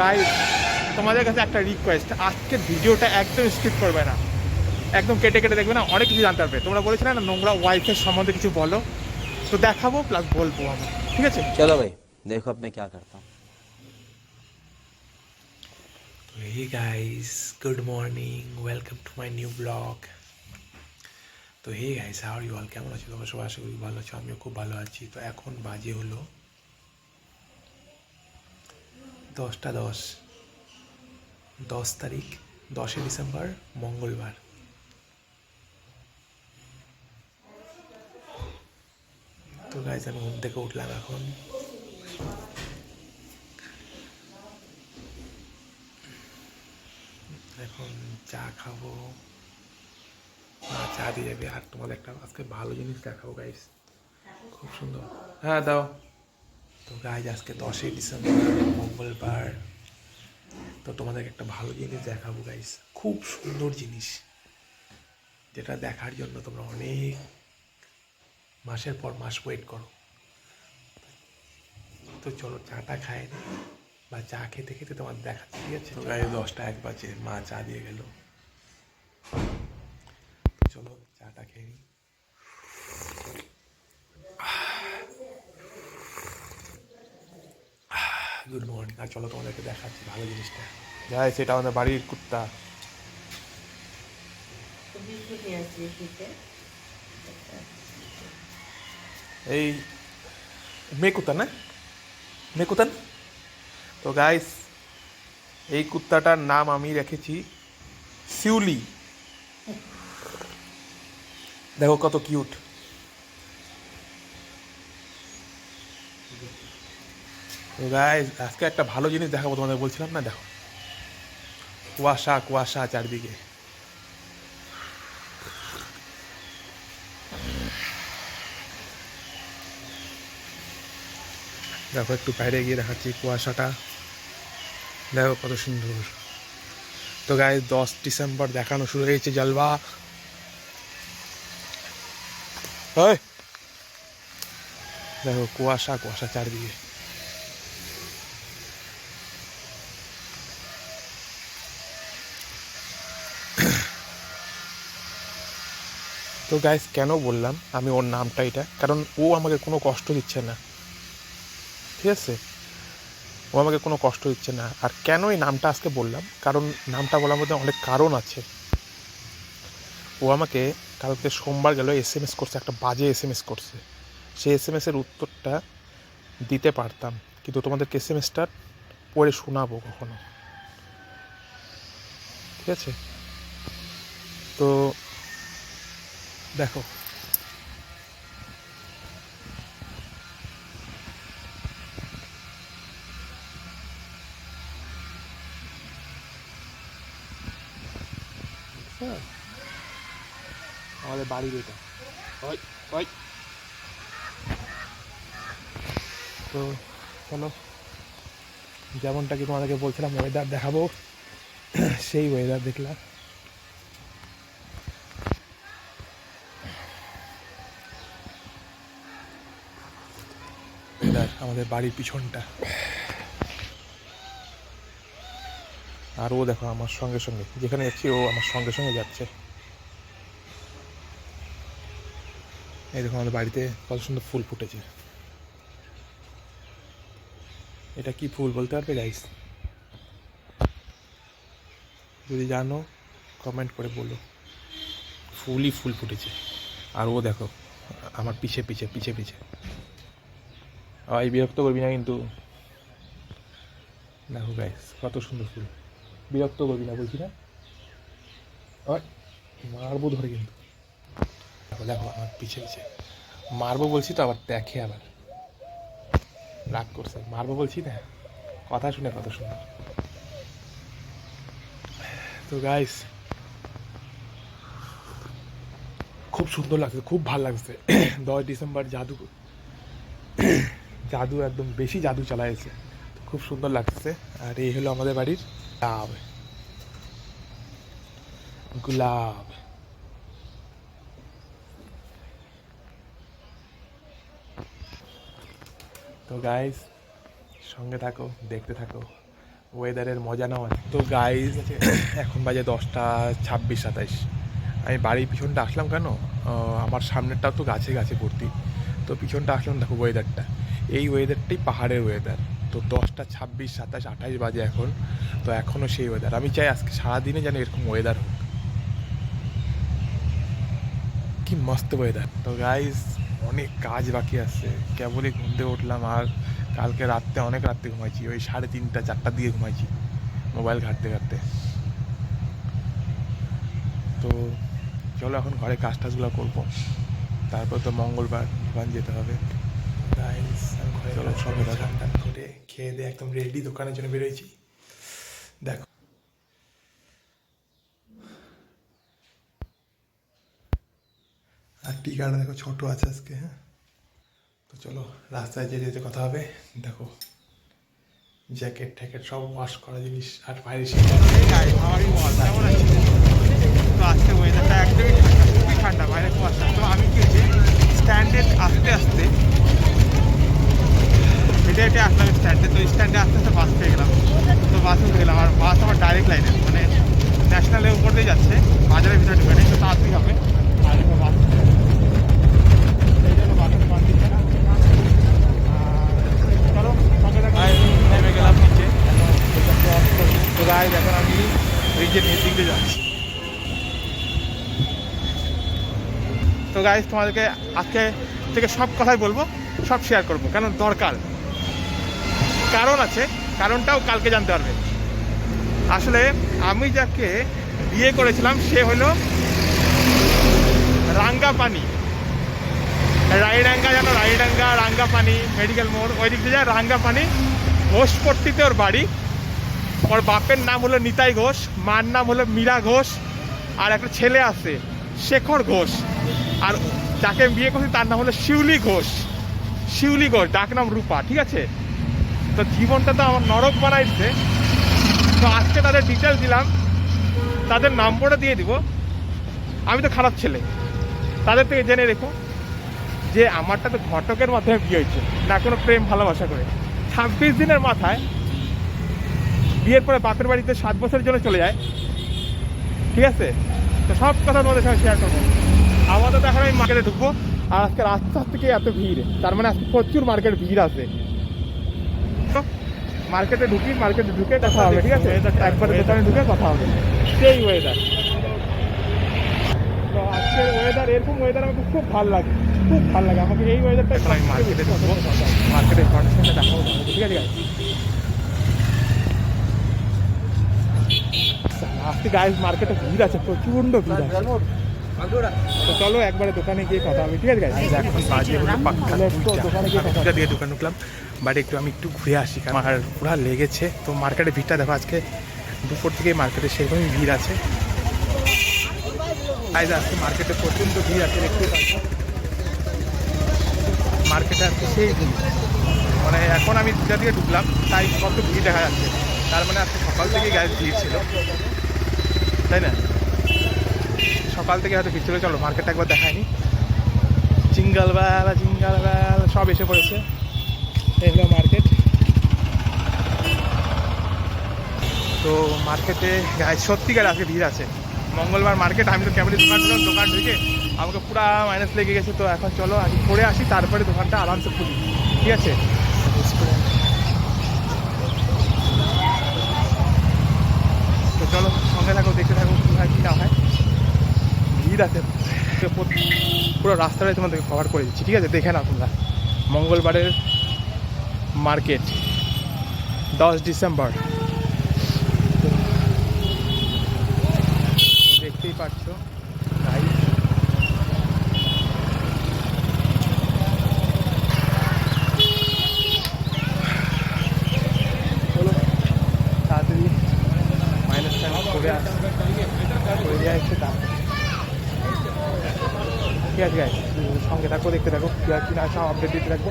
Guys, তোমাদের কাছে একটা রিকোয়েস্ট, আজকের ভিডিওটা একদম স্কিপ করবে না, একদম কেটে কেটে দেখবে না, অনেক কিছু জানতে পারবে। তোমরা বলেছিলে না নোংরা ওয়াইফের সম্বন্ধে কিছু বলো, তো দেখাবো প্লাস বলবো আমি, ঠিক আছে? चलो भाई देखो अब मैं क्या करता हूँ। Hey guys, good morning. Welcome to my new vlog. তো hey guys, how are you all? কেমন আছো তোমরা সবাই? আশা করি ভালো আছো, আমিও খুব ভালো আছি। তো এখন বাজে হলো 10টা 10, 10 তারিখ, 10শে ডিসেম্বর, মঙ্গলবার। তো গাইস আমি ঘুম থেকে উঠলাম এখন। এখন চা খাবো, চা দিয়ে যাবে। আর তোমাদের একটা আজকে ভালো জিনিস দেখাবো গাইস, খুব সুন্দর। হ্যাঁ দাও। তো গাইজ আজকে 10শে ডিসেম্বর, মঙ্গলবার। তো তোমাদেরকে একটা ভালো জিনিস দেখাবো গাইজ, খুব সুন্দর জিনিস, যেটা দেখার জন্য তোমরা অনেক মাসের পর মাস ওয়েট করো। তো চলো চাটা খায় নি, বা চা খেতে খেতে তোমার দেখাচ্ছি, ঠিক আছে? তো গাইজ 10টা 1 বাজে, মা চা দিয়ে গেল। তো চলো চাটা খেয়ে নিই। Good morning. আর চলো তোমাদেরকে দেখাচ্ছি ভালো জিনিসটা। যাই, সেটা আমাদের বাড়ির কুত্তা। এই মেয়ে কুত্তা না, মেয়ে কুত্তা না? তো গাইস, এই কুত্তাটার নাম আমি রেখেছি শিউলি। দেখো কত কিউট। তো গাইস আজকে একটা ভালো জিনিস দেখাবো তোমাদের, বলছিলাম না, দেখো কুয়াশা কুয়াশা চারদিকে। দেখো একটু বাইরে গিয়ে দেখাচ্ছি কুয়াশাটা, দেখো কত সুন্দর। তো গাইস 10 ডিসেম্বর দেখানো শুরু হয়েছে জলবা। ওই দেখো কুয়াশা কুয়াশা চারদিকে। তো গাইস কেন বললাম আমি ওর নামটা এটা, কারণ ও আমাকে কোনো কষ্ট দিচ্ছে না, ঠিক আছে? ও আমাকে কোনো কষ্ট দিচ্ছে না। আর কেন এই নামটা আজকে বললাম, কারণ নামটা বলার মধ্যে অনেক কারণ আছে। ও আমাকে কালকে সোমবার গেল SMS করছে, একটা বাজে SMS করছে। সেই SMS-এর উত্তরটা দিতে পারতাম, কিন্তু তোমাদেরকে SMS-টা পড়ে শোনাবো কখনো, ঠিক আছে? তো দেখো, হ্যাঁ আমাদের বাড়ির এটা। ওই ওই তো চলো, যেমনটা কি তোমাদেরকে বলছিলাম ওয়েদার দেখাবো, সেই ওয়েদার দেখলাম। আমাদের বাড়ির পিছনটা, আর ও দেখো আমার সঙ্গে সঙ্গে যেখানে যাচ্ছি ও আমার সঙ্গে সঙ্গে যাচ্ছে। এই দেখো আমাদের বাড়িতে কত সুন্দর ফুল ফুটেছে। এটা কি ফুল বলতে পারবে গাইস? যদি জানো কমেন্ট করে বলো। ফুলই ফুল ফুটেছে। আর ও দেখো আমার পিছে পিছে পিছে পিছে। এই বিরক্ত করবি না কিন্তু। দেখো গাইস কত সুন্দর ফুল, বিরক্ত করবি না বলছি না। ওই মারবো ধরে কিন্তু। দেখো দেখো আমার পিছে পিছে মারবো বলছি তো, আবার দেখে আবার রাগ করছে। মারবো বলছি না, কথা শুনে কত সুন্দর। তো গাইস খুব সুন্দর লাগছে, খুব ভালো লাগছে। 10 ডিসেম্বর জাদু, জাদু একদম বেশি জাদু চালাইছে, খুব সুন্দর লাগছে। আর এই হলো আমাদের বাড়ির গোলাপ, গোলাপ। তো গাইস সঙ্গে থাকো, দেখতে থাকো, ওয়েদারের মজা নেওয়া আছে। তো গাইজ এখন বাজে 10:26-27। আমি বাড়ির পিছনটা আসলাম কেন, আমার সামনেরটাও তো গাছে গাছে ভর্তি, তো পিছনটা আসলাম দেখো ওয়েদারটা, এই ওয়েদারটাই পাহাড়ের ওয়েদার। তো 10:26-27-28 বাজে এখন, তো এখনও সেই ওয়েদার। আমি চাই আজকে সারাদিনে যেন এরকম ওয়েদার হোক, কি মস্ত ওয়েদার। তো গাইজ অনেক কাজ বাকি আছে, কেবলই ঘুম থেকে উঠলাম, আর কালকে রাত্রে অনেক রাত্রে ঘুমাইছি, ওই 3:30-4টার দিকে ঘুমাইছি মোবাইল ঘাঁটতে ঘাঁটতে। তো চলো এখন ঘরে কাজ টাজগুলো করবো, তারপর তো মঙ্গলবার দোকান যেতে হবে। গাইস আমি ঘরে চলো, সব সঙ্গে থাকো। টান করে খেয়ে দিয়ে একদম রেডি দোকানের জন্য বেরোয়েছি। দেখো আর টিকাটা দেখো ছোট আছে আজকে। হ্যাঁ, তো চলো রাস্তায় যেতে যেতে কথা হবে। দেখো জ্যাকেট ট্যাকেট সব ওয়াশ করা জিনিস, আর বাইরে তো আজকে ওয়েদারটা একদমই ঠান্ডা, খুবই ঠান্ডা, বাইরে কুয়াশা। তো আমি কি হয়েছে স্ট্যান্ডে আস্তে আস্তে হেঁটে হেঁটে আসলাম স্ট্যান্ডে। তো স্ট্যান্ডে আস্তে আস্তে বাস পেয়ে গেলাম, তো বাসে উঠে গেলাম। আর বাস আমার ডাইরেক্ট লাইনে, মানে ন্যাশনালের উপর দিয়ে যাচ্ছে, বাজারের ভিতরে ঢুকে নেই, তো তাড়াতাড়ি হবে। আর বাস এই জন্য বাসের দোকান দিচ্ছে না। চলো সঙ্গে দেখো। নেমে গেলাম নিচে, তো গাইজ এখন আমি ব্রিজের নিচ দিকে যাচ্ছি। তো গাইজ তোমাদেরকে আজকে থেকে সব কথাই বলবো, সব শেয়ার করবো, কেন দরকার, কারণ আছে, কারণটাও কালকে জানতে পারবে। আসলে আমি যাকে বিয়ে করেছিলাম সে হলো রাঙ্গাপানি, রায়ডাঙ্গা, জানো রায়ডাঙ্গা, রাঙ্গাপানি মেডিকেল মোড়, ওই দিক দিয়ে যায় রাঙ্গাপানি। ঘোষপট্টিতে ওর বাড়ি। ওর বাপের নাম হলো নিতাই ঘোষ, মার নাম হলো মীরা ঘোষ, আর একটা ছেলে আছে শেখর ঘোষ। আর যাকে বিয়ে করছি তার নাম হলো শিউলি ঘোষ, শিউলি ঘোষ, ডাক নাম রূপা। ঠিক আছে, তো জীবনটা তো আমার নরক বানাইছে। তো আজকে তাদের ডিটেলস দিলাম, তাদের নম্বরটা দিয়ে দিব। আমি তো খারাপ ছেলে, তাদের থেকে জেনে রেখো যে আমারটা তো ঘটকের মাধ্যমে বিয়ে হয়েছে, না কোনো প্রেম ভালোবাসা করে। 26 দিনের মাথায় বিয়ের পরে বাপের বাড়িতে 7 বছরের জন্য চলে যায়। ঠিক আছে, তো সব কথা তোমাদের সঙ্গে শেয়ার করবো। আমাদের তো এখন আমি মার্কেটে ঢুকবো, আর আজকে রাস্তার থেকে এত ভিড়, তার মানে আজকে প্রচুর মার্কেট ভিড় আছে। তো মার্কেটে ঢুকি, মার্কেটে ঢুকে কথা হবে। ঠিক আছে, একবারে দোকানে ঢুকে কথা হবে। সেই ওয়েদার, তো আজকের ওয়েদার, এরকম ওয়েদার আমাকে খুব ভালো লাগে, খুব ভালো লাগে আমাকে এই ওয়েদারটা। আমি মার্কেটে ঢুকবো, মার্কেটের কন্ডিশনটা দেখাবো। ঠিক আছে গাইজ, আজকে গাইজ মার্কেটে ভিড় আছে, প্রচন্ড ভিড় আছে। তো চলো একবারে দোকানে গিয়ে কথা হবে। ঠিক আছে গাইজ, এখন বাজে হলো পাক্কা দোকানে গিয়ে কথা দুটা দিয়ে দোকান ঢুকলাম, বাট একটু ঘুরে আসি, কারণ আমার পুরা লেগেছে। তো মার্কেটে ভিড়টা দেখো, আজকে দুপুর থেকে মার্কেটে সেরকমই ভিড় আছে। আজকে মার্কেটে প্রচণ্ড ভিড় আছে, দেখতে পাচ্ছ মার্কেটে আজকে সেই ভিড়। মানে এখন আমি দুটা দিকে ঢুকলাম, তাই কত ভিড় দেখা যাচ্ছে। তার মানে আজকে সকাল থেকে গ্যাস ভিড় ছিল, তাই না? সকাল থেকে হয়তো ভিড় ছিল। চলো মার্কেটটা একবার দেখায়নি। জিঙ্গাল বেল সব এসে পড়েছে, এগুলো মার্কেট। তো মার্কেটে গায়ে সত্যিকার আজকে ভিড় আছে, মঙ্গলবার মার্কেট। আমি তো ক্যামেরে দোকান ছিলাম, দোকান ঢুকে আমাকে পুরা মাইনাস লেগে গেছে। তো এখন চলো আগে করে আসি, তারপরে দোকানটা আরামসে খুলি। ঠিক আছে, তো চলো সঙ্গে থাকো, দেখতে থাকো কী হয় কী না হয়। ভিড় আছে পুরো রাস্তাটাই তোমাদেরকে কভার করে দিচ্ছি। ঠিক আছে, দেখে নাও তোমরা মঙ্গলবারের মার্কেট, 10 ডিসেম্বর। দেখতেই পাচ্ছ গাইস, চলো তাড়াতাড়ি মাইনাস করে আসছে তারপর। ঠিক আছে গাইস, সঙ্গে থাকো, দেখতে থাকো কী আর কি না, সব আপডেট দিতে থাকবো।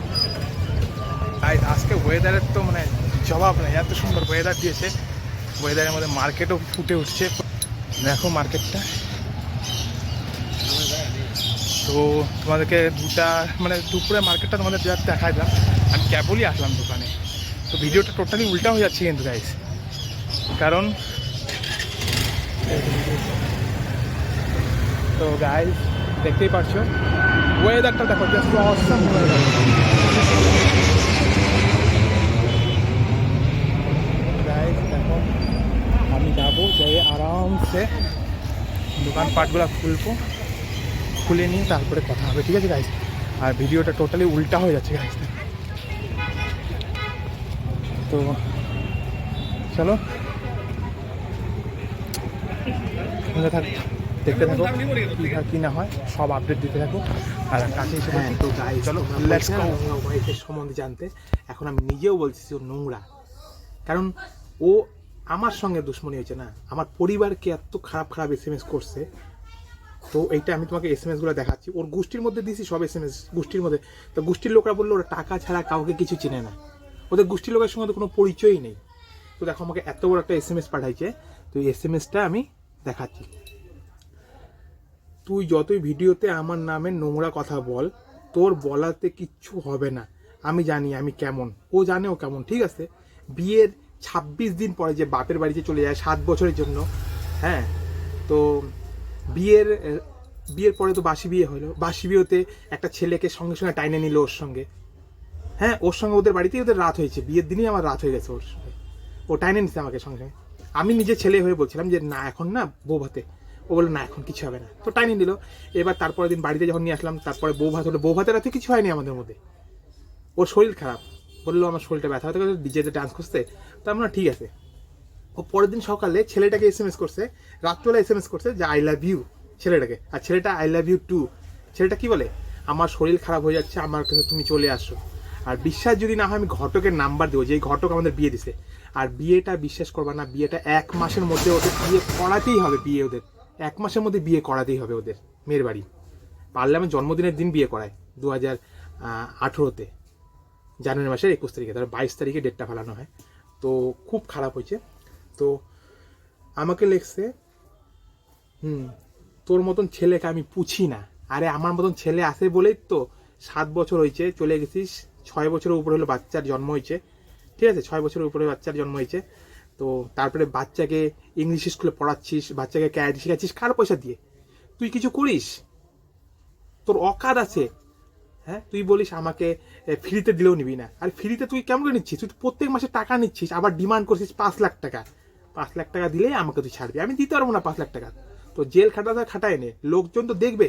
তাই আজকে ওয়েদারের তো মানে জবাব নেই, এত সুন্দর ওয়েদার দিয়েছে। ওয়েদারের মধ্যে মার্কেটও ফুটে উঠছে। দেখো মার্কেটটা, তো তোমাদেরকে মানে দুপুরে মার্কেটটা তোমাদের দেখাই দিলাম। আমি কেবলই আসলাম দোকানে, তো ভিডিওটা টোটালি উল্টা হয়ে যাচ্ছে কিন্তু গাইস। কারণ তো গাইস দেখতেই পাচ্ছ ওয়েদারটা দেখো, জাস্ট অসাম ওয়েদার। গাইস দেখো আমি যাবো, যাই আরামসে দোকানপাটগুলো খুলে নিয়ে তারপরে কথা হবে, ঠিক আছে গাইস? আর ভিডিওটা টোটালি উল্টা হয়ে যাচ্ছে গাইস। তো চলো দেখতে থাকো কি না হয়, সব আপডেট দিতে থাকো। আর কাছে এসে তো গাইস চলো লেটস গো ওয়াইফের সম্বন্ধে জানতে। এখন আমি নিজেও বলছি ও নোংরা, কারণ ও আমার সঙ্গে দুশ্মনী হয়েছে না, আমার পরিবারকে এত খারাপ খারাপ SMS করছে। তো এইটা আমি তোমাকে SMS গুলো দেখাচ্ছি, ওর গোষ্ঠীর মধ্যে দিয়েছি সব SMS গোষ্ঠীর মধ্যে। তো গোষ্ঠীর লোকরা বললো ওরা টাকা ছাড়া কাউকে কিছু চেনে না, ওদের গোষ্ঠীর লোকের সঙ্গে তো কোনো পরিচয়ই নেই। তো দেখো আমাকে এত বড় একটা SMS পাঠাইছে, তো এই SMSটা আমি দেখাচ্ছি। তুই যতই ভিডিওতে আমার নামে নোংরা কথা বল, তোর বলাতে কিচ্ছু হবে না। আমি জানি আমি কেমন, ও জানে ও কেমন, ঠিক আছে? বিয়ের 26 দিন পরে যে বাপের বাড়িতে চলে যায় 7 বছরের জন্য, হ্যাঁ, তো বিয়ের পরে তো বাসি বিয়ে হলো, বাসি বিয়েতে একটা ছেলেকে সঙ্গে সঙ্গে টাইনে নিল ওর সঙ্গে, হ্যাঁ, ওর সঙ্গে ওদের বাড়িতেই ওদের রাত হয়েছে, বিয়ের দিনই আমার রাত হয়ে গেছে ওর সঙ্গে, ও টাইনে নিচ্ছে আমাকে সঙ্গে সঙ্গে। আমি নিজে ছেলে হয়ে বলছিলাম যে না এখন না বউ ভাতে, ও বললো না এখন কিছু হবে না, তো টাইনে নিল। এবার তারপরের দিন বাড়িতে যখন নিয়ে আসলাম, তারপরে বউ ভাত হলো, বউ ভাতের রাতে কিছু হয়নি আমাদের মধ্যে। ওর শরীর খারাপ, বললো আমার শরীরটা ব্যথা হতে গেছে, ডিজেতে ডান্স করতে, তো আমরা ঠিক আছে। ও পরের দিন সকালে ছেলেটাকে SMS করছে, রাত্রবেলা SMS করছে যে আই লাভ ইউ ছেলেটাকে, আর ছেলেটা আই লাভ ইউ টু। ছেলেটা কি বলে, আমার শরীর খারাপ হয়ে যাচ্ছে, আমার কাছে তুমি চলে আসো। আর বিশ্বাস যদি না হয় আমি ঘটকের নাম্বার দেবো, যে ঘটক আমাদের বিয়ে দিছে। আর বিয়েটা বিশ্বাস করবা না, বিয়েটা 1 মাসের মধ্যে ওদের বিয়ে করাতেই হবে, বিয়ে ওদের 1 মাসের মধ্যে বিয়ে করাতেই হবে ওদের মেয়ের বাড়ি। পারলে আমি জন্মদিনের দিন বিয়ে করাই 2018-তে জানুয়ারি মাসের 21 তারিখে, তারপর 22 তারিখে ডেটটা ফেলানো হয়। তো খুব খারাপ হয়েছে। তো আমাকে লেখছে তোর মতন ছেলেকে আমি পুছি না। আরে আমার মতন ছেলে আছে বলেই তো 7 বছর হয়েছে চলে গেছিস, 6 বছরের উপরে হলো বাচ্চার জন্ম হয়েছে, ঠিক আছে? 6 বছরের উপরে বাচ্চার জন্ম হয়েছে। তো তারপরে বাচ্চাকে ইংলিশ স্কুলে পড়াচ্ছিস, বাচ্চাকে ক্যারাটে শেখাচ্ছিস, কার পয়সা দিয়ে? তুই কিছু করিস? তোর অকাত আছে? হ্যাঁ, তুই বলিস আমাকে ফ্রিতে দিলেও নিবি না। আর ফ্রিতে তুই কেমন করে নিচ্ছিস? তুই প্রত্যেক মাসে টাকা নিচ্ছিস, আবার ডিমান্ড করছিস 5 লাখ টাকা। 5 লাখ টাকা দিলে আমাকে তুই ছাড়বি, আমি দিতে পারবো না 5 লাখ টাকা। তো জেল খাটায় নে, লোকজন তো দেখবে।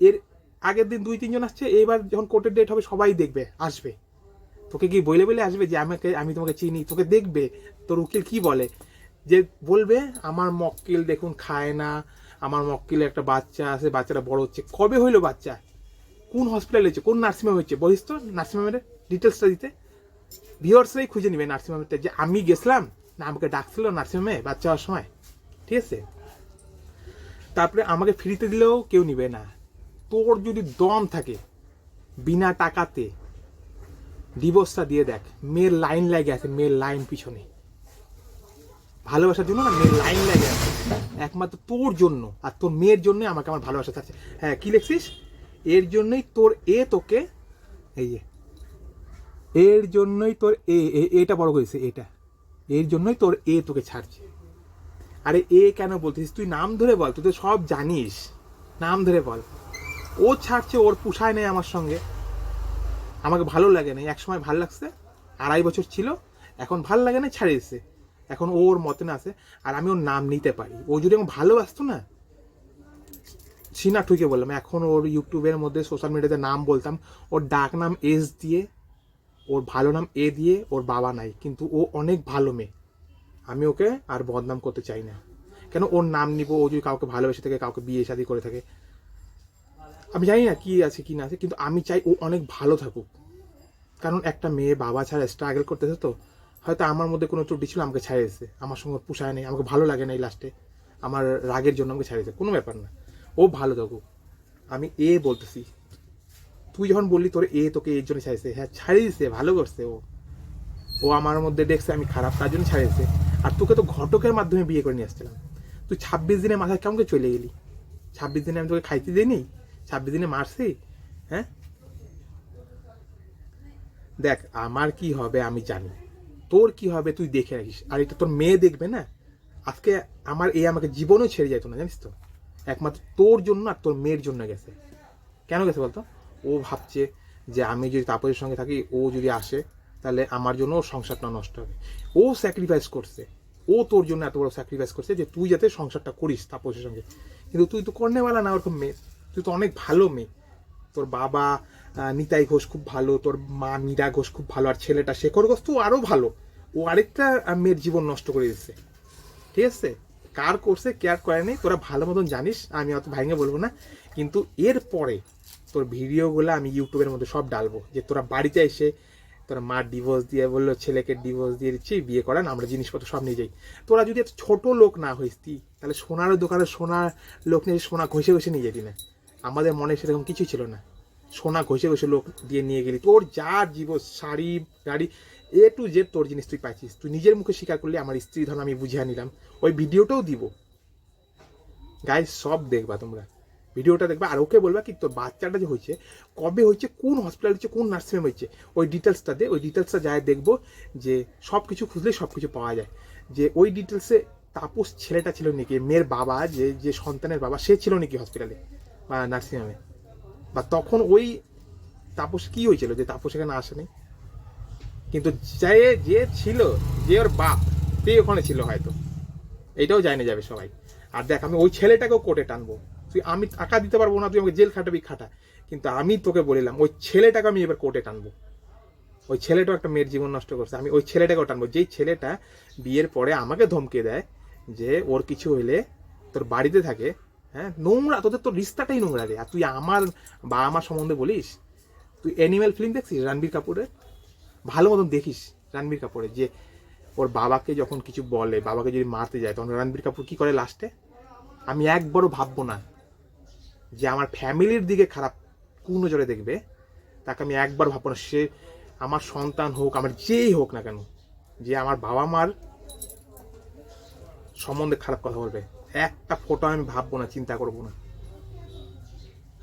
এর আগের দিন 2-3 জন আসছে, এবার যখন কোর্টের ডেট হবে সবাই দেখবে, আসবে। তোকে কি বলে আসবে যে আমি তোমাকে চিনি? তোকে দেখবে, তোর উকিল কি বলে, যে বলবে আমার মক্কেল দেখুন খায় না, আমার মক্কেলের একটা বাচ্চা আছে, বাচ্চাটা বড় হচ্ছে। কবে হইলো বাচ্চা? কোন হসপিটালে হয়েছে, কোন নার্সিংহোমে হচ্ছে? বলিস তো নার্সিংহোমের ডিটেলসটা দিতে। ভিউয়ার্সরাই খুঁজে নিবে নার্সিংহোমটা, যে আমি গেছিলাম না, আমাকে ডাকছিল নার্সিংহোমে বাচ্চা হওয়ার সময়, ঠিক আছে? তারপরে আমাকে ফ্রিতে দিলেও কেউ নিবে না। তোর যদি দম থাকে বিনা টাকাতে ডিভোর্সটা দিয়ে দেখ। মেয়ের লাইন লাগে আছে, মেয়ের লাইন পিছনে ভালোবাসার জন্য না, মেয়ের লাইন লাগে আছে একমাত্র তোর জন্য আর তোর মেয়ের জন্য আমাকে আমার ভালোবাসা থাকছে। হ্যাঁ, কি লিখছিস? এর জন্যই তোর তোকে, এই যে এর জন্যই তোর এটা বড় করেছে, এটা এর জন্যই তোর তোকে ছাড়ছে। আরে কেন বলতেছিস? তুই নাম ধরে বল, তুই তো সব জানিস, নাম ধরে বল। ও ছাড়ছে, ওর পুষায় নেই আমার সঙ্গে, আমাকে ভালো লাগে না। এক সময় ভালো লাগছে, 2.5 বছর ছিল, এখন ভালো লাগে না, ছাড়ে দিচ্ছে। এখন ওর মতন আছে, আর আমি ওর নাম নিতে পারি। ও যদি আমাকে ভালোবাসতো না, সিনা ঠুকে বললাম, এখন ওর ইউটিউবের মধ্যে সোশ্যাল মিডিয়াতে নাম বলতাম, ওর ডাক নাম S দিয়ে, ওর ভালো নাম A দিয়ে, ওর বাবা নাই, কিন্তু ও অনেক ভালো মেয়ে। আমি ওকে আর বদনাম করতে চাই না। কেন ওর নাম নিব? ও যদি কাউকে ভালোবেসে থাকে, কাউকে বিয়ে শাদী করে থাকে, আমি জানি না কি আছে কি না আছে, কিন্তু আমি চাই ও অনেক ভালো থাকুক। কারণ একটা মেয়ে বাবা ছাড়া স্ট্রাগল করতেছে, তো হয়তো আমার মধ্যে কোনো ত্রুটি ছিল, আমাকে ছাড়িয়ে এসেছে, আমার সঙ্গে পোষায় নেই, আমাকে ভালো লাগে না, এই লাস্টে আমার রাগের জন্য আমাকে ছাড়িয়েছে। কোনো ব্যাপার না, ও ভালো থাকুক। আমি বলতেছি, তুই যখন বললি তোর তোকে এর জন্য ছাড়িয়েছে, হ্যাঁ ছাড়িয়ে দিছে, ভালো করছে। ও আমার মধ্যে দেখছে আমি খারাপ, তার জন্য ছাড়িয়েছে। আর তোকে তো ঘটকের মাধ্যমে বিয়ে করে নিয়ে আসছিলাম, তুই 26 দিনের মাথায় কেমন করে চলে গেলি? 26 দিনে আমি তোকে খাইতে দিইনি, 26 দিনে মারছি? হ্যাঁ, দেখ আমার কি হবে আমি জানি, তোর কি হবে তুই দেখে রাখিস। আর এটা তোর মেয়ে দেখবে না, আজকে আমাকে জীবনও ছেড়ে যেত না, জানিস তো, একমাত্র তোর জন্য আর তোর মেয়ের জন্য গেছে। কেন গেছে বলতো? ও ভাবছে যে আমি যদি তাপসের সঙ্গে থাকি, ও যদি আসে তাহলে আমার জন্য ওর সংসারটা নষ্ট হবে। ও স্যাক্রিফাইস করছে, ও তোর জন্য এত বড় স্যাক্রিফাইস করছে যে তুই যাতে সংসারটা করিস তাপসের সঙ্গে। কিন্তু তুই তো করনেওয়ালা না ওরকম মেয়ে, তুই তো অনেক ভালো মেয়ে। তোর বাবা নিতাই ঘোষ খুব ভালো, তোর মা মীরা ঘোষ খুব ভালো, আর ছেলেটা শেখর ঘোষ তো আরও ভালো। ও আরেকটা মেয়ের জীবন নষ্ট করে দিচ্ছে, ঠিক আছে? কার করছে কেয়ার করেনি তোরা ভালো মতন জানিস, আমি অত ভাঙে বলবো না। কিন্তু এরপরে তোর ভিডিওগুলো আমি ইউটিউবের মধ্যে সব ডালবো, যে তোরা বাড়িতে এসে তোরা মা ডিভোর্স দিয়ে বললো ছেলেকে ডিভোর্স দিয়ে দিচ্ছি, বিয়ে করান, আমরা জিনিসপত্র সব নিয়ে যাই। তোরা যদি এত ছোট লোক না হইস তাহলে সোনার দোকানে সোনার লোক নিয়ে সোনা ঘষে ঘষে নিয়ে যেতি না। আমাদের মনে সেরকম কিছুই ছিল না, সোনা ঘষে ঘষে লোক দিয়ে নিয়ে গেলি। তোর যা জীবন, শাড়ি গাড়ি টু জেড তোর জিনিস তুই পাইছিস। তুই নিজের মুখে স্বীকার করলি আমার স্ত্রী ধন আমি বুঝিয়ে নিলাম। ওই ভিডিওটাও দিব গাইস, সব দেখবা তোমরা, ভিডিওটা দেখবা। আর ওকে বলবা কি তোর বাচ্চাটা যে হয়েছে, কবে হয়েছে, কোন হসপিটাল হচ্ছে, কোন নার্সিংহোম হয়েছে, ওই ডিটেলসটা দে। ওই ডিটেলসটা যায় দেখবো যে সব কিছু খুঁজলেই সব কিছু পাওয়া যায়। যে ওই ডিটেলসে তাপস ছেলেটা ছিল নাকি, মেয়ের বাবা যে সন্তানের বাবা, সে ছিল নাকি হসপিটালে বা নার্সিংহোমে, বা তখন ওই তাপস কি হয়েছিল যে তাপস এখানে আসেনি। কিন্তু যে ছিল, যে ওর বাপ, সে ওখানে ছিল হয়তো, এইটাও জানে যাবে সবাই। আর দেখ, আমি ওই ছেলেটাকেও কোর্টে টানবো। আমি টাকা দিতে পারবো না, তুই আমাকে জেল খাটাবি খাটা, কিন্তু আমি তোকে বলিলাম ওই ছেলেটাকে আমি এবার কোর্টে টানবো। ওই ছেলেটাও একটা মেয়ের জীবন নষ্ট করছে, আমি ওই ছেলেটাকেও টানবো। যেই ছেলেটা বিয়ের পরে আমাকে ধমকে দেয় যে ওর কিছু হইলে তোর বাড়িতে থাকে, হ্যাঁ, নোংরা, তোদের তোর রিস্তাটাই নোংরা রে। আর তুই আমার বাবা মার সম্বন্ধে বলিস। তুই অ্যানিমেল ফিল্ম দেখছিস রণবীর কাপুরের? ভালো মতন দেখিস রণবীর কাপুরের, যে ওর বাবাকে যখন কিছু বলে, বাবাকে যদি মারতে যায়, তখন রণবীর কাপুর কি করে লাস্টে? আমি একবারও ভাববো না যে আমার ফ্যামিলির দিকে খারাপ কোন নজরে দেখবে, তাকে আমি একবার ভাববো না। সে আমার সন্তান হোক, আমার যেই হোক না কেন, যে আমার বাবা মার সম্বন্ধে খারাপ কথা বলবে, একটা ফটো আমি ভাববো না, চিন্তা করবো না।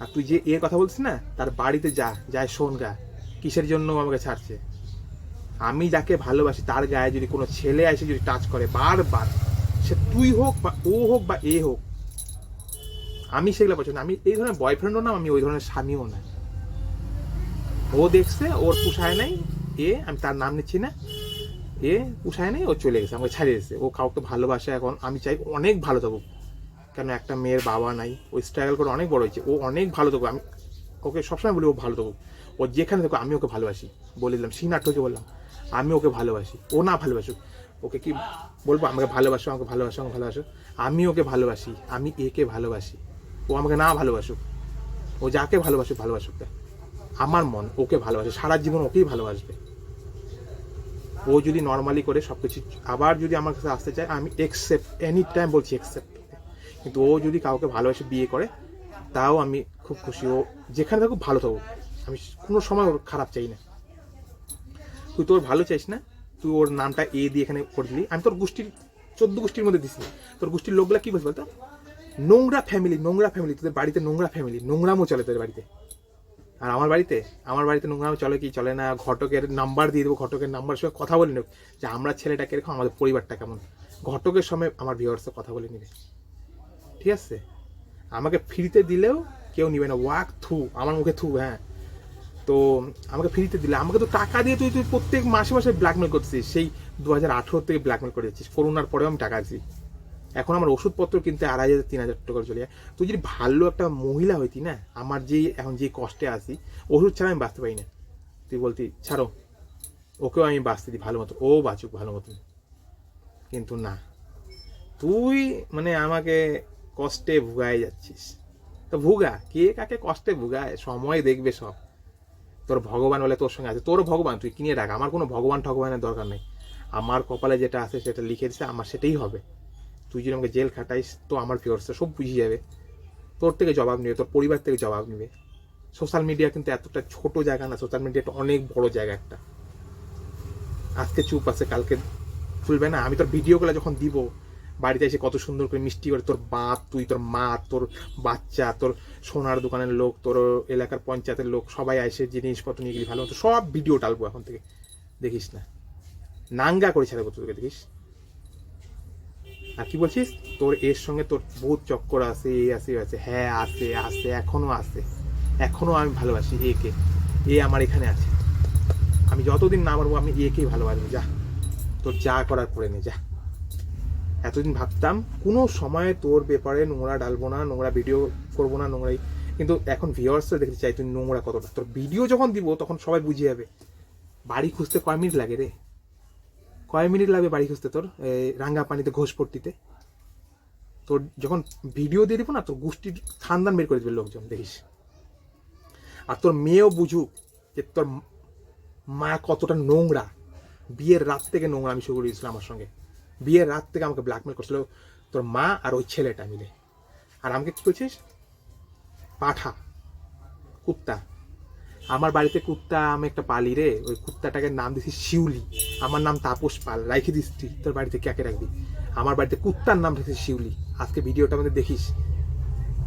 আর তুই যে এর কথা বলছিস না, তার বাড়িতে যায় শোন গা, কিসের জন্য আমাকে ছাড়ছে। আমি যাকে ভালোবাসি তার গায়ে যদি কোনো ছেলে এসে যদি টাচ করে বারবার, সে তুই হোক বা ও হোক বা এ হোক, আমি সেগুলো পছন্দ। আমি এই ধরনের বয়ফ্রেন্ডও না, আমি ওই ধরনের স্বামীও না। ও দেখছে ওর পুষায় নাই, আমি তার নাম নিচ্ছি না, পুষায় নাই, ও চলে গেছে, আমাকে ছাড়িয়ে গেছে। ও কাউকে ভালোবাসে এখন, আমি চাই অনেক ভালো থাকুক। কেন একটা মেয়ের বাবা নাই, ও স্ট্রাগল করে অনেক বড় হয়েছে, ও অনেক ভালো থাকুক। আমি ওকে সবসময় বলি ও ভালো থাকুক, ও যেখানে থাকুক আমি ওকে ভালোবাসি। বলে দিলাম, সিনাটকে বললাম আমি ওকে ভালোবাসি। ও না ভালোবাসুক, ওকে কি বলবো আমাকে ভালোবাসো, আমাকে ভালোবাসো, আমাকে ভালোবাসো? আমি ওকে ভালোবাসি, আমি একে ভালোবাসি। ও আমাকে না ভালোবাসুক, ও যাকে ভালোবাসুক ভালোবাসুক, আমার মন ওকে ভালোবাসে, সারা জীবন ওকেই ভালোবাসবে। ও যদি নর্মালি করে সব কিছু, আবার যদি আমার কাছে আসতে চায়, আমি একসেপ্ট, এনি টাইম বলছি একসেপ্ট। কিন্তু ও যদি কাউকে ভালোবাসে বিয়ে করে, তাও আমি খুব খুশি। ও যেখানে থাকুক ভালো থাকুক, আমি কোনো সময় ওর খারাপ চাই না। তুই তোর ভালো চাইস না, তুই ওর নামটা দিয়ে এখানে করে দিলি। আমি তোর গোষ্ঠীর 14 গোষ্ঠীর মধ্যে দিছি, তোর গোষ্ঠীর লোকগুলা কি বলছে বলতো? নোংরা ফ্যামিলি, নোংরা ফ্যামিলি, তোদের বাড়িতে নোংরা ফ্যামিলি, নোংরামও চলে তোদের বাড়িতে। আর আমার বাড়িতে নোংরামো চলে কি চলে না? ঘটকের নাম্বার দিয়ে দেবো, ঘটকের নাম্বার সঙ্গে কথা বলে নেব যে আমরা ছেলেটা কিরকম, আমাদের পরিবারটা কেমন। ঘটকের সময় আমার ভিউয়ার্সে কথা বলে নেবে, ঠিক আছে? আমাকে ফ্রিতে দিলেও কেউ নিবে না, ওয়াক থু, আমার মুখে থু। হ্যাঁ, তো আমাকে ফ্রিতে দিলে, আমাকে তো টাকা দিয়ে তুই প্রত্যেক মাসে মাসে ব্ল্যাকমেল করছিস। সেই 2018 থেকে ব্ল্যাকমেল করে দিচ্ছিস, করোনার পরেও আমি টাকা দিচ্ছি। এখন আমার ওষুধপত্র কিনতে 2500-3000 টাকা করে চলে যায়। তুই যদি ভালো একটা মহিলা হইতি না, আমার এখন যে কষ্টে আছি, ওষুধ ছাড়া আমি বাঁচতে পারি না, তুই বলতি ছাড়ো, ওকেও আমি বাঁচতে দিই ভালো মতো, ও বাঁচুক ভালো মতন। কিন্তু না, তুই মানে আমাকে কষ্টে ভুগাই যাচ্ছিস। তো ভুগা, কে কাকে কষ্টে ভুগায় সময় দেখবে সব। তোর ভগবান বলে তোর সঙ্গে আছে, তোর ভগবান তুই কিনে রাখ। আমার কোনো ভগবান ঠগবানের দরকার নেই, আমার কপালে যেটা আছে সেটা লিখে দিছে, আমার সেটাই হবে। তুই যদি আমাকে জেল খাটাইস তো আমার ভিউয়ার্সরা সব বুঝে যাবে, তোর থেকে জবাব নেবে, তোর পরিবার থেকে জবাব নেবে। সোশ্যাল মিডিয়া কিন্তু এতটা ছোট জায়গা না, সোশ্যাল মিডিয়াটা অনেক বড় জায়গা একটা। আজকে চুপ আছে, কালকে খুলবে না। আমি তোর ভিডিওগুলো যখন দিব, বাড়িতে এসে কত সুন্দর করে মিষ্টি করে তোর বাপ, তুই, তোর মা, তোর বাচ্চা, তোর সোনার দোকানের লোক, তোর এলাকার পঞ্চায়েতের লোক, সবাই এসে জিনিসপত্র নিয়ে গেলি ভালো মতো, সব ভিডিও ডালবো এখন থেকে, দেখিস না। নাঙ্গা করে ছাড়বো তোকে, দেখিস। আর কি বলছিস, তোর এর সঙ্গে তোর বহুত চক্কর আছে, এ আছে আছে, হ্যাঁ আছে আছে, এখনো আছে, এখনো আমি ভালোবাসি একে, এ আমার এখানে আছে। আমি যতদিন না পারবো আমি একেই ভালোবাসবো। যা, তোর যা করার করে নে যা। এতদিন ভাবতাম কোনো সময় তোর ব্যাপারে নোংরা ডালবো না, নোংরা ভিডিও করবো না, নোংরাই, কিন্তু এখন ভিউয়ার্সরা দেখতে চাই তুই নোংরা কতটা। তোর ভিডিও যখন দিব তখন সবাই বুঝে যাবে। বাড়ি খুঁজতে কয় মিনিট লাগে রে, কয় মিনিট লাগবে বাড়ি খুঁজতে তোর রাঙ্গাপানিতে ঘোষপট্টিতে? তোর যখন ভিডিও দিয়ে দিব না, তোর গোষ্ঠীর খানদান বের করে দেবে লোকজন, দেখিস। আর তোর মেয়েও বুঝুক যে তোর মা কতটা নোংরা। বিয়ের রাত থেকে নোংরা আমি শুরু করেছিলাম আমার সঙ্গে, বিয়ের রাত থেকে আমাকে ব্ল্যাকমেল করছিল তোর মা আর ওই ছেলেটা মিলে। আর আমাকে কি করছিস, পাঠা কুত্তা। আমার বাড়িতে কুত্তা আমি একটা পালি রে, ওই কুত্তাটাকে নাম দিছিস শিউলি, আমার নাম তাপস পাল, রাইখে দিস তুই তোর বাড়িতে কাকে রাখবি। আমার বাড়িতে কুত্তার নাম রেখেছিস শিউলি। আজকে ভিডিওটা আমাদের দেখিস,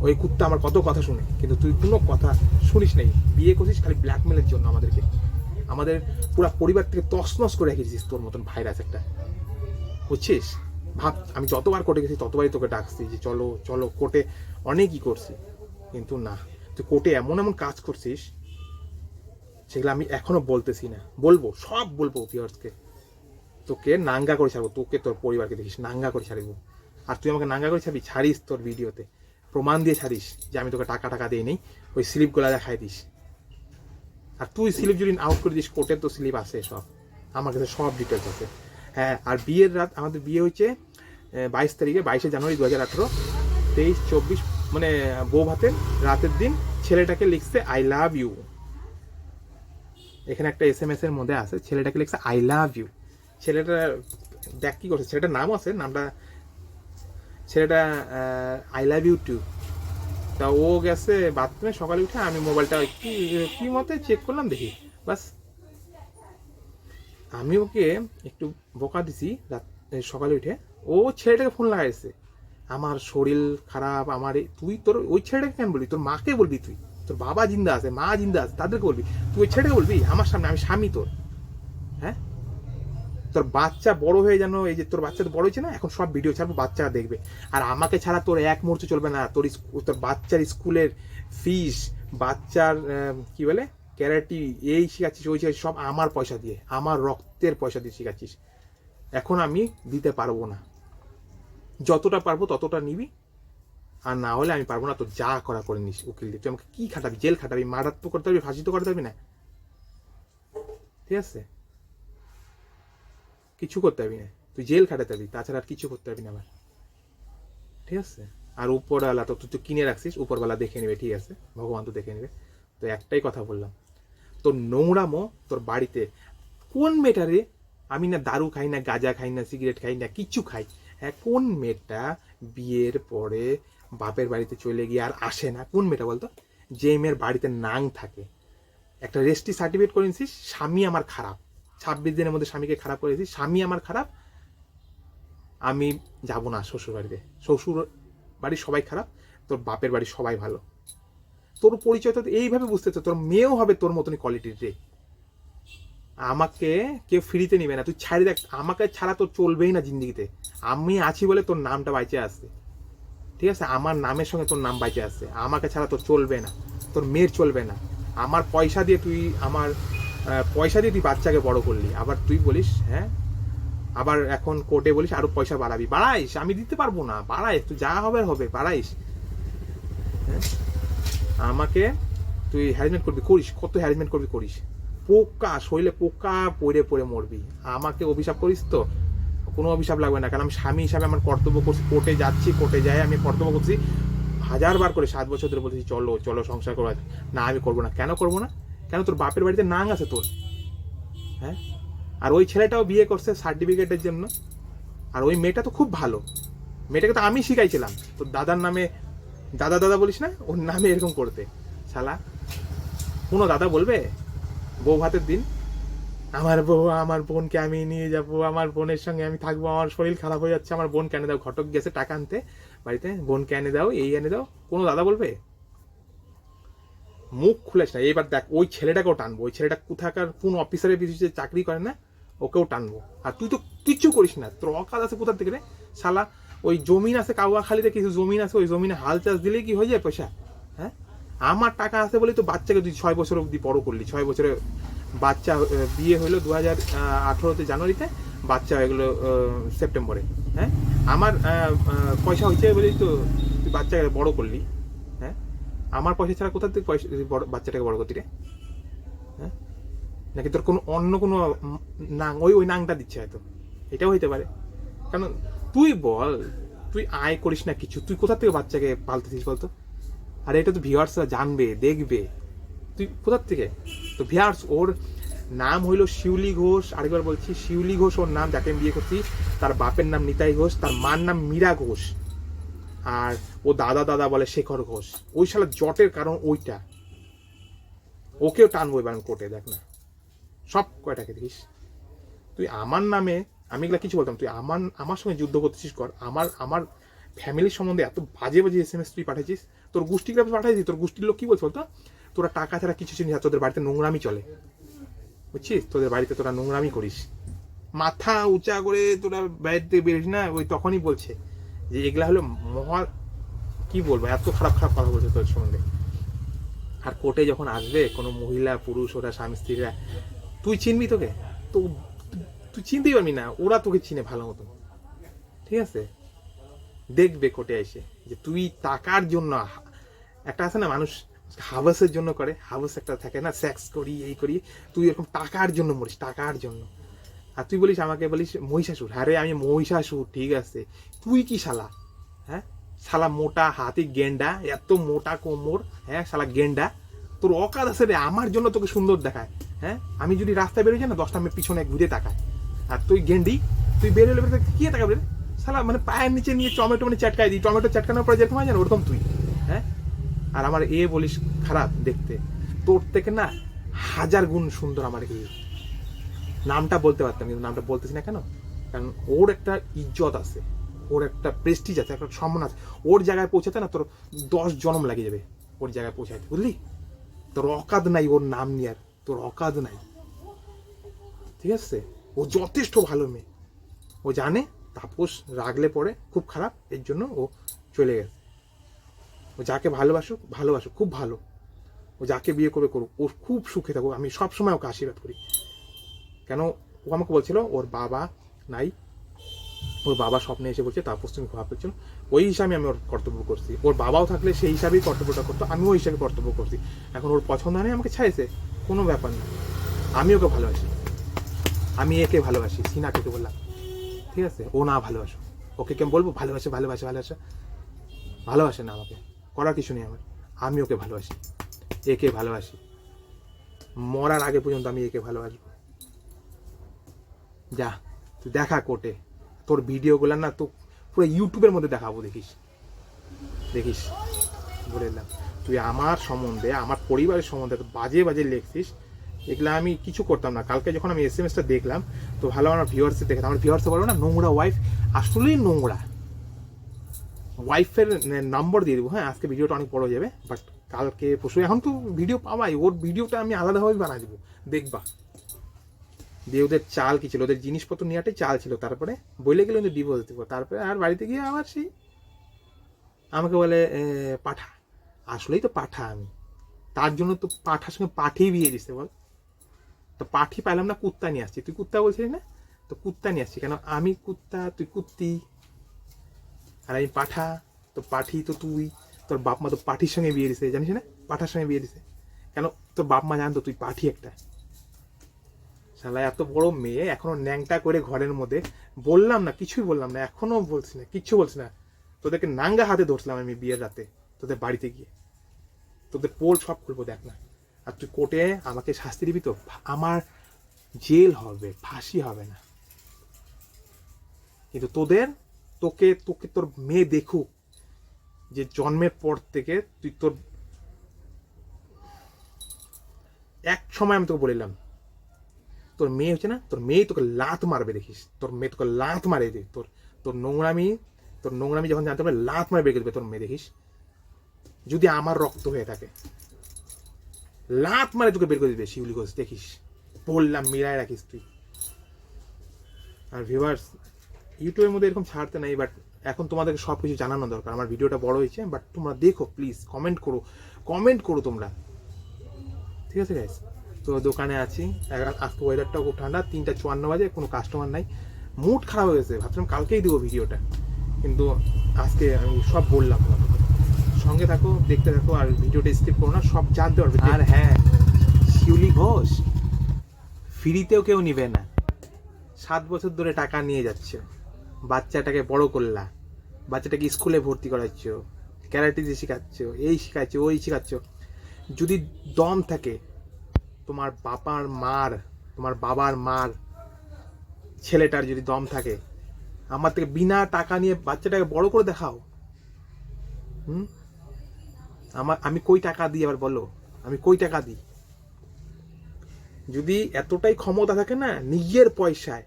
ওই কুত্তা আমার কত কথা শুনে, কিন্তু তুই কোনো কথা শুনিস নাই। বিয়ে করছিস খালি ব্ল্যাকমেলের জন্য আমাদেরকে, আমাদের পুরো পরিবার থেকে তছনছ করে রেখেছিস তোর মতন ভাইরাস একটা, বুঝছিস। ভাব, আমি যতবার কোর্টে গেছি ততবারই তোকে ডাকছি যে চলো চলো কোর্টে, অনেকই করছি, কিন্তু না, তুই কোর্টে এমন এমন কাজ করছিস সেগুলো আমি এখনো বলতেছি না, বলবো, সব বলবো ভিউয়ার্সকে। তোকে নাঙ্গা করে ছাড়বো, তোকে তোর পরিবারকে দেখিস নাঙ্গা করে ছাড়বো। আর তুই আমাকে নাঙ্গা করে ছাড়বি, ছাড়িস তোর ভিডিওতে প্রমাণ দিয়ে ছাড়িস যে আমি তোকে টাকা টাকা দিই নেই, ওই স্লিপগুলো দেখাই দিস। আর তুই স্লিপ যদি আউট করে দিস, কোর্টের তো স্লিপ আছে সব, আমার কাছে সব ডিটেলস আছে। হ্যাঁ, আর বিয়ের রাত, আমাদের বিয়ে হয়েছে 22 তারিখে, 22শে জানুয়ারি 2018, 23-24 মানে বউ ভাতের রাতের দিন ছেলেটাকে লিখছে আই লাভ ইউ। এখানে একটা SMS এর মধ্যে আছে, ছেলেটাকে লিখছে আই লাভ ইউ। ছেলেটা দেখ কি করছে, ছেলেটার নাম আছে, নামটা ছেলেটা আই লাভ ইউ টু। তা ও গেছে বাথরুমে, সকালে উঠে আমি মোবাইলটা কি মতে চেক করলাম, দেখি বাস। আমি ওকে একটু বকা দিছি সকালে উঠে, ও ছেলেটাকে ফোন লাগাইছে। আমার শরীর খারাপ, আমার তুই তোর ওই ছেলেটাকে কেন বলবি, তোর মাকে বলবি, তুই তোর বাবা জিন্দা আছে, মা জিন্দা আছে, তাদেরকে বলবি, তুই ওই ছেলেটাকে বলবি আমার সামনে, আমি স্বামী তোর। হ্যাঁ, তোর বাচ্চা বড় হয়ে যেন, এই যে তোর বাচ্চা তো বড় হয়েছে না, এখন সব ভিডিও ছাড়বো, বাচ্চারা দেখবে। আর আমাকে ছাড়া তোর এক মুহূর্তে চলবে না। তোর বাচ্চার স্কুলের ফিস, বাচ্চার কি বলে ক্যারাটি, এই শিখাচ্ছিস, ওই শিখাচ্ছিস, সব আমার পয়সা দিয়ে, আমার রক্তের পয়সা দিয়ে শিখাচ্ছিস। এখন আমি দিতে পারবো না, যতটা পারবো ততটা নিবি, আর না হলে আমি পারবো না। তো যা করা করে নিস উকিল দিয়ে। তুই আমাকে কি খাটাবি, জেল খাটাবি, মার্ডার তো করতে পারবি, ফাঁসি তো করতে পারবি না, ঠিক আছে? কিছু করতে পারবি না, তুই জেল খাটাতে পারবি, তাছাড়া আর কিছু করতে পারবি না আমার, ঠিক আছে? আর উপরওয়ালা তো তুই কিনে রাখছিস, উপরওয়ালা দেখে নেবে, ঠিক আছে, ভগবান তো দেখে নেবে। তো একটাই কথা বললাম, তোর নোংরামো তোর বাড়িতে কোন মেয়েটারে, আমি না দারু খাই না, গাঁজা খাই না, সিগারেট খাই না, কিচ্ছু খাই, হ্যাঁ, কোন মেয়েটা বিয়ের পরে বাপের বাড়িতে চলে গিয়ে আর আসে না? কোন মেয়েটা বলতো? যে মেয়ের বাড়িতে নাং থাকে, একটা রেজিস্ট্রি সার্টিফিকেট করে নিছিস, স্বামী আমার খারাপ, 26 দিনের মধ্যে স্বামীকে খারাপ করেছি, স্বামী আমার খারাপ, আমি যাব না শ্বশুর বাড়িতে, শ্বশুর বাড়ির সবাই খারাপ, তোর বাপের বাড়ির সবাই ভালো। তোর পরিচয় তো এইভাবে বুঝতে তো, তোর মেয়েও হবে তোর মতনই কোয়ালিটির রে। আমাকে কেউ ফ্রিতে নিবে না, তুই ছাড়ি দেখ, আমাকে ছাড়া তোর চলবেই না জিন্দিগিতে। আমি আছি বলে তোর নামটা বাইচে আসছে, ঠিক আছে? আমার নামের সঙ্গে তোর নাম বাইচে আসছে, আমাকে ছাড়া তোর চলবে না, তোর মেয়ের চলবে না। আমার পয়সা দিয়ে তুই, আমার পয়সা দিয়ে তুই বাচ্চাকে বড় করলি, আবার তুই বলিস, হ্যাঁ, আবার এখন কোর্টে বলিস আরো পয়সা বাড়াবি, বাড়াইস, আমি দিতে পারবো না, বাড়াইস, তুই যা হবে হবে, বাড়াইস। হ্যাঁ, আমাকে তুই হ্যারাসমেন্ট করবি, করিস, কত হ্যারাসমেন্ট করবি করিস, পোকা শরীরে পোকা পড়ে পড়ে মরবি। আমাকে অভিশাপ করিস তো কোনো অভিশাপ লাগবে না, কারণ আমি স্বামী হিসাবে আমার কর্তব্য করছি, কোর্টে যাচ্ছি, কোর্টে যাই আমি কর্তব্য করছি 1000 বার করে, 7 বছর ধরে বলছি চলো চলো সংসার করো, না আমি করবো না। কেন করবো না? কেন? তোর বাপের বাড়িতে নাং আছে তোর, হ্যাঁ? আর ওই ছেলেটাও বিয়ে করছে সার্টিফিকেটের জন্য, আর ওই মেয়েটা তো খুব ভালো, মেয়েটাকে তো আমি শিখাইছিলাম, তোর দাদার নামে, দাদা দাদা বলিস না, ওর নামে এরকম করতে। শালা কোনো দাদা বলবে বউ ভাতের দিন আমার বউ, আমার বোনকে আমি নিয়ে যাব, আমার বোনের সঙ্গে আমি থাকবো, আমার শরীর খারাপ হয়ে যাচ্ছে, আমার বোনকে এনে দাও, ঘটক গেছে টাকা আনতে বাড়িতে, বোনকে এনে দাও, এই এনে দাও, কোনো দাদা বলবে? মুখ খুলেছ না। এবার দেখ, ওই ছেলেটাকেও টানবো, ওই ছেলেটা কোথাকার কোন অফিসারের পিছনে চাকরি করে না, ওকেও টানবো। আর তুই তো কিচ্ছু করিস না, তোর অকাল আছে কোথার থেকে রে শালা। ওই জমিন আছে কাউয়াখালীতে, কিছু জমিন আছে, ওই জমিনে হাল চাষ দিলেই কি হয়ে যায় পয়সা? হ্যাঁ, আমার টাকা আছে বলেই তো বাচ্চাকে তুই 6 বছর অবধি বড় করলি। 6 বছরে বাচ্চা, বিয়ে হলো 2018-তে জানুয়ারিতে, বাচ্চা হয়ে গেলো সেপ্টেম্বরে। হ্যাঁ, আমার পয়সা হয়েছে বলেই তো তুই বাচ্চাকে বড় করলি। হ্যাঁ, আমার পয়সা ছাড়া কোথা থেকে পয়সা বাচ্চাটাকে বড় করতি রে? হ্যাঁ, নাকি তোর কোনো অন্য কোনো নাং ওই নাংটা দিচ্ছে হয়তো, এটাও হইতে পারে। কারণ তুই বল, তুই আয় করিস না কিছু, তুই কোথা থেকে বাচ্চাকে পালতেছিস বলতো? আর এটা তো ভিউয়ার্সরা জানবে, দেখবে, তুই কোথার থেকে? তো ভিউয়ার্স, ওর নাম হইল শিউলি ঘোষ। আরেকবার বলছি, শিউলি ঘোষ ওর নাম, যাকে আমি বিয়ে করছি। তার বাপের নাম নিতাই ঘোষ, তার মার নাম মীরা ঘোষ, আর ও দাদা বলে শেখর ঘোষ। ওই শালা জটের কারণ ওইটা। ওকেও টানবো এবার কোর্টে, দেখ না সব কয়টাকে দেখিস। তুই আমার নামে, আমি এগুলা কিছু বলতাম, তুই আমার সঙ্গে যুদ্ধ করতেছিস কর। আমার ফ্যামিলির সম্বন্ধে এত বাজে বাজে SMS তুই পাঠাইছিস, তোর গোষ্ঠীকে পাঠাইছিস। তোর গোষ্ঠীর লোক কি বলছে বলতো? তোরা টাকা ছাড়া কিছু চিনিস না, তোদের বাড়িতে নোংরামি চলে, বুঝছিস? তোদের বাড়িতে তোরা নোংরামি করিস, মাথা উঁচা করে তোরা বাড়িতে বেরিস না, ওই তখনই বলছে যে এগুলা হলো মহা, কি বলবো, এত খারাপ খারাপ কথা বলছে তোর সম্বন্ধে। আর কোর্টে যখন আসবে কোনো মহিলা পুরুষ, ওরা স্বামী স্ত্রীরা, তুই চিনবি তোকে? তো তুই চিনতেই পারবি না, ওরা তোকে চিনে ভালো মতন, ঠিক আছে? দেখবে কোর্টে এসে যে তুই টাকার জন্য, একটা আছে না মানুষ হাভাসের জন্য করে, হাভাস একটা থাকে না, সেক্স করি এই করি, তুই এরকম টাকার জন্য মরিস, টাকার জন্য। আর তুই বলিস আমাকে, বলিস মহিষাসুর। আরে আমি মহিষাসুর, ঠিক আছে, তুই কি শালা? হ্যাঁ, শালা মোটা হাতি গেন্ডা, এত মোটা কোমর, হ্যাঁ শালা গেন্ডা, তোর অকাদ আছে রে আমার জন্য তোকে সুন্দর দেখায়। হ্যাঁ, আমি যদি রাস্তায় বেরোই যাই না, 10টা মেয়ে পিছনে ঘুরে তাকায়, আর তুই গেন্ডি, তুই বেরোলে কি তাকাবে রে শালা? মানে পায়ের নিচে নিয়ে টমেটো মানে চাটকাই দিই, টমেটো চাটকানোর পরে যেরকম হয় জানো, ওরকম তুই। হ্যাঁ, আর আমার বলিস খারাপ দেখতে, তোর থেকে না 1000 গুণ সুন্দর আমার নামটা বলতে পারতাম, কিন্তু নামটা বলতেছি না কেন? কারণ ওর একটা ইজ্জত আছে, ওর একটা প্রেস্টিজ আছে, একটা সম্মান আছে। ওর জায়গায় পৌঁছাতে না তোর 10 জন্ম লাগে যাবে ওর জায়গায় পৌঁছাতে, বুঝলি? তোর অকাদ নাই ওর নাম নেওয়ার, তোর অকাদ নাই, ঠিক আছে? ও যথেষ্ট ভালো মেয়ে, ও জানে তাপস রাগলে পরে খুব খারাপ, এর জন্য ও চলে গেছে। ও যাকে ভালোবাসুক, খুব ভালো। ও যাকে বিয়ে করবে করুক, ও খুব সুখে থাকুক, আমি সবসময় ওকে আশীর্বাদ করি। কেন, ও আমাকে বলছিল ওর বাবা নাই, ওর বাবা স্বপ্নে এসে বলছে তাপস তুমি খারাপ করছিল, ওই হিসাবে আমি ওর কর্তব্য করছি। ওর বাবাও থাকলে সেই হিসাবেই কর্তব্যটা করতো, আমিও ওই হিসাবে কর্তব্য করছি। এখন ওর পছন্দ নেই, আমাকে ছাইছে, কোনো ব্যাপার না। আমি ওকে ভালোবাসি, আমি একে ভালোবাসি, সিনাকে বললাম, ঠিক আছে? ও না ভালোবাসো, ওকে কেমন বলবো ভালোবাসে ভালোবাসে না, আমাকে করার কিছু নেই আমার। আমি ওকে ভালোবাসি, একে ভালোবাসি, মরার আগে পর্যন্ত আমি একে ভালোবাসবো। যা তুই দেখা কোর্টে, তোর ভিডিওগুলো না তো পুরো ইউটিউবের মধ্যে দেখাবো, দেখিস বলে দিলাম। তুই আমার সম্বন্ধে, আমার পরিবারের সম্বন্ধে বাজে বাজে লেখছিস, এগুলো আমি কিছু করতাম না। কালকে যখন আমি SMS-টা দেখলাম তো ভালো, আমার ভিউয়ার্সে দেখে, আমার ভিউয়ার্সে বলো না নোংরা ওয়াইফ, আসলেই নোংরা ওয়াইফের নম্বর দিয়ে দেবো। হ্যাঁ, আজকে ভিডিওটা অনেক বড় হয়ে যাবে, বাট কালকে পরশু এখন তো ভিডিও পাবাই, ওর ভিডিওটা আমি আলাদাভাবে বানিয়ে দেবো, দেখবা। দিয়ে ওদের চাল কি ছিল, ওদের জিনিসপত্র নেওয়াটাই চাল ছিল, তারপরে বলে গেলে ওদের ডিভোর্স দেবো। তারপরে আর বাড়িতে গিয়ে আবার সেই আমাকে বলে পাঠা, আসলেই তো পাঠা আমি, তার জন্য তো পাঠার সঙ্গে পাঠিয়ে বিয়ে দিচ্ছে বল। তো পাঠি পাইলাম না, কুত্তা নিয়ে আসছি। তুই কুত্তা বলছিলি না, তো কুত্তা নিয়ে আসছি কেন? আমি কুত্তা, তুই কুত্তি, আর আমি পাঠা। তো পাঠি তো তুই, তোর বাপ মা তো পাঠির সঙ্গে বিয়ে দিছে, জানিস না? পাঠার সঙ্গে বিয়ে দিছে কেন? তোর বাপ মা জানতো তুই পাঠি একটা। শালা এত বড় মেয়ে এখনো ন্যাংটা করে ঘরের মধ্যে, বললাম না, কিছুই বললাম না, এখনো বলছি না, কিচ্ছু বলছি না। তোদেরকে নাঙ্গা হাতে ধরছিলাম আমি বিয়ের রাতে, তোদের বাড়িতে গিয়ে তোদের পোল সব খুলবো, দেখ না। আর তুই কোর্টে আমাকে শাস্তি দিবি তো, আমার জেল হবে, ফাঁসি হবে না। কিন্তু তোকে তোর মেয়ে দেখুক যে জন্মের পর থেকে তুই তোর, এক সময় আমি তোকে বলিলাম তোর মেয়ে হচ্ছে না, তোর মেয়ে তোকে লাত মারবে, দেখিস তোর মেয়ে তোকে লাত মারে দে, তোর নোংরামি যখন জানতে পারবে লাত মারে বের দেবে তোর মেয়ে, দেখিস। যদি আমার রক্ত হয়ে থাকে লাত মারে তোকে বের করে দেবে শিউলি ঘোষ, দেখিস। বললাম মিলায় রাখিস তুই। আর ভিউয়ার্স ইউটিউবের মধ্যে এরকম ছাড়তে নাই, বাট এখন তোমাদেরকে সব কিছু জানানো দরকার। আমার ভিডিওটা বড় হয়েছে, বাট তোমরা দেখো প্লিজ, কমেন্ট করো তোমরা, ঠিক আছে গাইস? তো দোকানে আছি, আজকে ওয়েদারটাও খুব ঠান্ডা, 3:54 বাজে, কোনো কাস্টমার নাই, মুড খারাপ হয়ে গেছে। ভাবছিলাম কালকেই দেবো ভিডিওটা, কিন্তু আজকে আমি সব বললাম তোমাদের। সঙ্গে থাকো, দেখতে থাকো, আর ভিডিওটা স্কিপ করো না, সব জানতে পারবে। আর হ্যাঁ, শিউলি ঘোষ ফ্রিতেও কেউ নিবে না, 7 বছর ধরে টাকা নিয়ে যাচ্ছে, বাচ্চাটাকে বড় করলা, বাচ্চাটাকে স্কুলে ভর্তি করাচ্ছ, ক্যারাটে শেখাচ্ছ, এই শেখাচ্ছ, ওই শেখাচ্ছ। যদি দম থাকে, তোমার বাবার মার ছেলেটার যদি দম থাকে, আমার থেকে বিনা টাকা নিয়ে বাচ্চাটাকে বড় করে দেখাও। আমি কই টাকা দিই, আবার বলো, আমি কই টাকা দিই? যদি এতটাই ক্ষমতা থাকে না, নিজের পয়সায়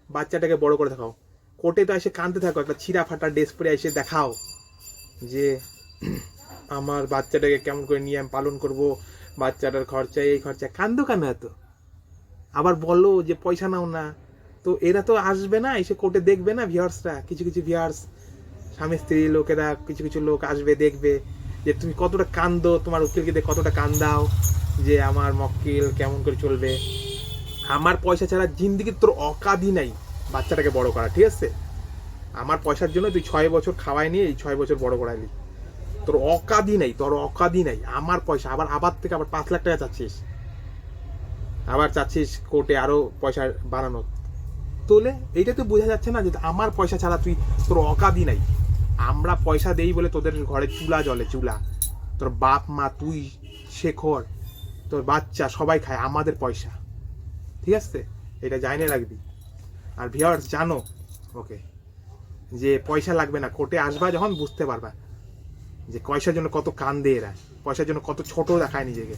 বাচ্চাটাকে বড় করে দেখাও। কোর্টে তো এসে কাঁদতে থাকো, একটা ছিঁড়া ফাটা ড্রেস পরে এসে দেখাও যে আমার বাচ্চাটাকে কেমন করে নিয়ে আমি পালন করবো, বাচ্চাটার খরচা, এই খরচা। কান্দো কেন এত? আবার বলো যে পয়সা নাও না। তো এরা তো আসবে না, এসে কোর্টে দেখবে না ভিউয়ার্সরা, কিছু ভিউয়ার্স, স্বামী স্ত্রী লোকেরা, কিছু লোক আসবে, দেখবে যে তুমি কতটা কান্দো, তোমার উকিলকে দিয়ে কতটা কান্দাও, যে আমার মক্কেল কেমন করে চলবে। আমার পয়সা ছাড়া জিন্দিগি তোর অকাদি নাই বাচ্চাটাকে বড় করা, ঠিক আছে? আমার পয়সার জন্য তুই 6 বছর খাওয়াই নিয়ে এই 6 বছর বড় করাইলি, তোর অকাদি নাই। আমার পয়সা, আবার থেকে 5 লাখ টাকা চাচ্ছিস, আবার চাচ্ছিস কোর্টে আরো পয়সা বাড়ানো। তোলে এইটা তো বোঝা যাচ্ছে না যে আমার পয়সা ছাড়া তোর অকাদি নাই। আমরা পয়সা দেই বলে তোদের ঘরে চুলা জ্বলে, চুলা। তোর বাপ মা, তুই, শেখর, তোর বাচ্চা সবাই খায় আমাদের পয়সা, ঠিক আছে? এটা জানে রাখবি। আর ভিউয়ার্স জানো, ওকে, যে পয়সা লাগবে না, কোর্টে আসবা যখন বুঝতে পারবা যে পয়সার জন্য কত কান্দে এরা, পয়সার জন্য কত ছোট দেখায় নিজেকে।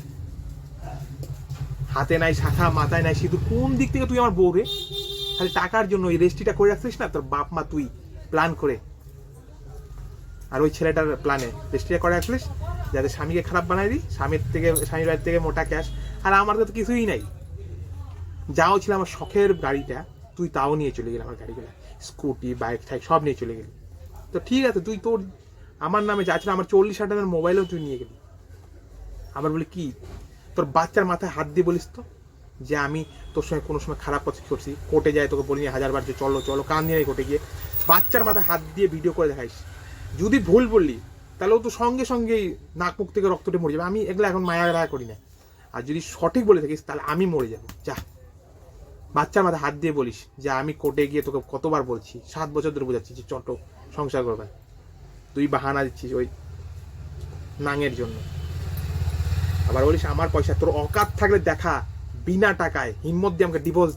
হাতে নাই শাখা, মাথায় নাই সিঁদুর, কোন দিক থেকে তুই আমার বউ রে? খালি টাকার জন্য এই রেজিস্ট্রিটা করে রাখছিস না, তোর বাপ মা, তুই প্ল্যান করে, আর ওই ছেলেটার প্ল্যানে রেজিস্ট্রিটা করে রাখছিস যাতে স্বামীকে খারাপ বানাই দিই, স্বামীর বাড়ি থেকে মোটা ক্যাশ। আর আমার তো কিছুই নাই, যাও ছিল আমার শখের গাড়িটা, তুই তাও নিয়ে চলে গেলি, আমার গাড়িগুলো, স্কুটি, বাইক টাইক সব নিয়ে চলে গেলি। তো ঠিক আছে, তুই তোর আমার নামে যা ছিল, আমার 40,000 টাকার মোবাইলও তুই নিয়ে গেলি। আবার বলি কি, তোর বাচ্চার মাথায় হাত দিয়ে বলিস তো যে আমি তোর সঙ্গে কোনো সময় খারাপ কথা করছি, কোর্টে যাই তোকে বলিনি 1000 বার যে চলো কান দিয়ে কোর্টে গিয়ে বাচ্চার মাথায় হাত দিয়ে ভিডিও করে দেখাইস। যদি ভুল বললি তাহলে ও তো সঙ্গে সঙ্গেই নাক মুখ থেকে রক্তটা মরে যাবে। আমি এগুলো এখন মায়া করি না। আর যদি সঠিক বলে থাকিস তাহলে আমি মরে যাবো। যা, বাচ্চার মাথায় হাত দিয়ে বলিস যে আমি কোর্টে গিয়ে তোকে কতবার বলছি, 7 বছর ধরে বোঝাচ্ছি যে চটো সংসার করবে, তুই বাহানা দিচ্ছিস ওই নাঙের জন্য। আবার বলিস আমার পয়সা, তোর অকাত থাকলে দেখা, বিনা টাকায় হিম্মত দিয়ে আমাকে ডিভোর্স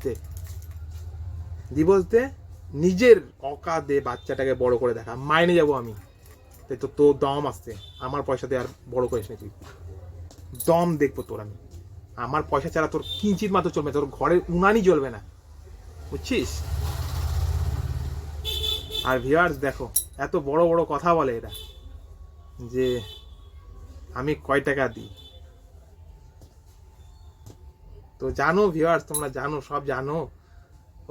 দে, নিজের অকাত দে, বাচ্চাটাকে বড় করে দেখা, মাইনে যাবো আমি। তাই তো তোর দম আসছে, আমার পয়সা দিয়ে আর বড় করিস না তুই, দম দেখবো তোর আমি। আমার পয়সা ছাড়া তোর কিঞ্চিত মাত্র চলবে, তোর ঘরের উনানি জ্বলবে না, বুঝছিস? আর ভিউয়ার্স দেখো, এত বড় বড় কথা বলে এরা যে আমি কয় টাকা দিই। তো জানো ভিউয়ার্স, তোমরা জানো, সব জানো।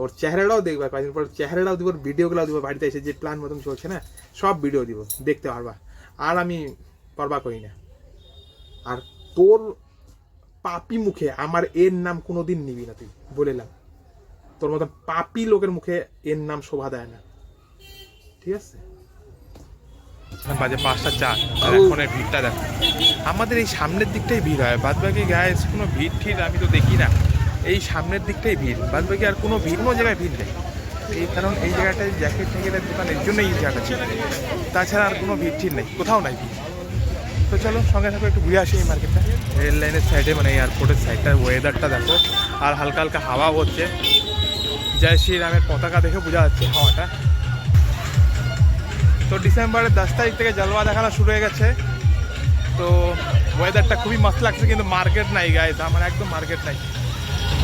ওর চেহারাটাও দেখবে, কয়েকদিন পর চেহারাটাও দিব, ভিডিওগুলো দিব, বাড়িতে এসে যে প্ল্যান মতন চলছে না সব ভিডিও দিব, দেখতে পারবা। আর আমি পরবা করি না। আর তোর পাপি মুখে আমার এর নাম কোনোদিন নিবি না তুই, বলেলাম। তোর মতন পাপি লোকের মুখে এর নাম শোভা দেয় না, ঠিক আছে? বাজে 5:04, আর এখন ভিড়টা দেখো। আমাদের এই সামনের দিকটাই ভিড় হয়, বাদ বাকি গায়ে কোনো ভিড় ঠিড় আমি তো দেখি না। এই সামনের দিকটাই ভিড়, বাদ বাকি আর কোনো জায়গায় ভিড় নেই। এই কারণ এই জায়গাটায় জ্যাকেট ট্যাকেটের দোকান, এর জন্যই এই জায়গাটা ছিল, তাছাড়া আর কোনো ভিড় ঠিড় নেই, কোথাও নাই ভিড়। তো চলো সঙ্গে থাকো, একটু ঘুরে আসি এই মার্কেটটা। রেল লাইনের সাইডে, মানে এয়ারপোর্টের সাইডটার ওয়েদারটা দেখো, আর হালকা হালকা হাওয়া হচ্ছে, জয় শ্রীরামের পতাকা দেখে বোঝা যাচ্ছে হাওয়াটা। তো ডিসেম্বরের 10 তারিখ থেকে জলওয়া দেখানো শুরু হয়ে গেছে। তো ওয়েদারটা খুবই মস্ত লাগছে, কিন্তু মার্কেট নাই গাইজ, আমার একদম মার্কেট নাই।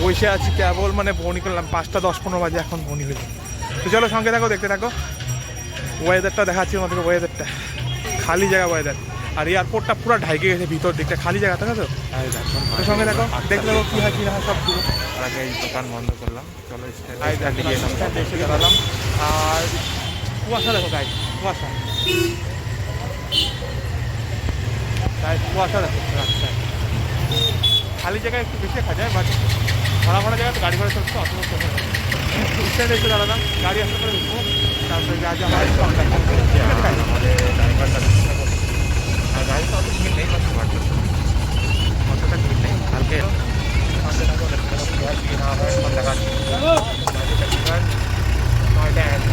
বসে আছি কেবল, মানে বনি করলাম 5:10-15 বাজে, এখন বনি হয়েছে। তো চলো সঙ্গে থাকো, দেখতে থাকো। ওয়েদারটা দেখাচ্ছি তোমাদেরকে, ওয়েদারটা খালি জায়গা ওয়েদার। আর এয়ারপোর্টটা পুরো ঢাইকে গেছে ভিতর দিকটা, খালি জায়গা থাকে তো। তো সঙ্গে দেখো, দেখতে দেখো কী হয় কী না হয় সব পুরো। আর আগে এই দোকান বন্ধ করলাম, চলো স্ট্যান্ডে এসে দাঁড়ালাম। আর কুয়াশা দেখো গাইজ, কুয়াশা গাইজ, কুয়াশা দেখো রাস্তায়। খালি জায়গায় একটু বেশি দেখা যায়, বাট ভরা ভরা জায়গায় তো গাড়ি ঘোড়া চলছে, অত স্ট্যান্ডে এসে দাঁড়ালাম, গাড়ি আসতে করে ঢুকবো। তারপরে আজ আমার আমাদের ড্রাইভারটা চেষ্টা করছে, আর গাড়িতে অত ভিড় নেই, বাস অতটা ভিড় নেই। কালকে সন্ধ্যে থাকো, দেখতে থাকো কী হয় কী না হয় সব দেখা যাচ্ছে। 9টা 1